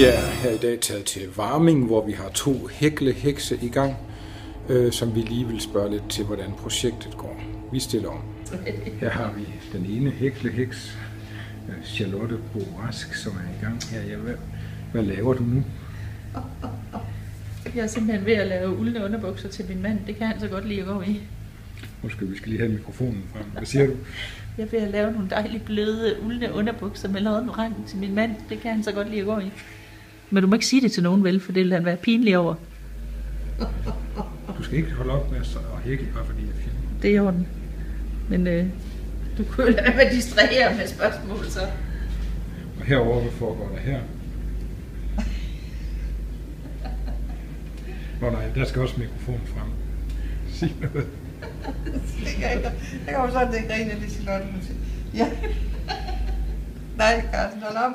Vi er her i dag taget til Varming, hvor vi har 2 hæklehekse i gang, som vi lige vil spørge lidt til, hvordan projektet går. Vi stiller om. Her har vi den ene hækleheks, Charlotte Borask, som er i gang her. Hvad laver du nu? Jeg er simpelthen ved at lave uldne underbukser til min mand. Det kan han så godt lide at gå i. Vi skal lige have mikrofonen frem. Hvad siger du? Jeg er ved at lave nogle dejlige bløde uldne underbukser med lodden rang til min mand. Det kan han så godt lide at gå i. Men du må ikke sige det til nogen, vel? For det vil han være pinlig over. Du skal ikke holde op med at hækle, bare fordi jeg filmer. Det er i orden. Men du kunne jo lade være med at distrahere med spørgsmål, så. Og herovre, hvad foregår der her? Nej, der skal også mikrofonen frem. Sig noget. Jeg kommer sådan til at grine lidt, Charlotte. Ja. Nej, Carsten, hold op.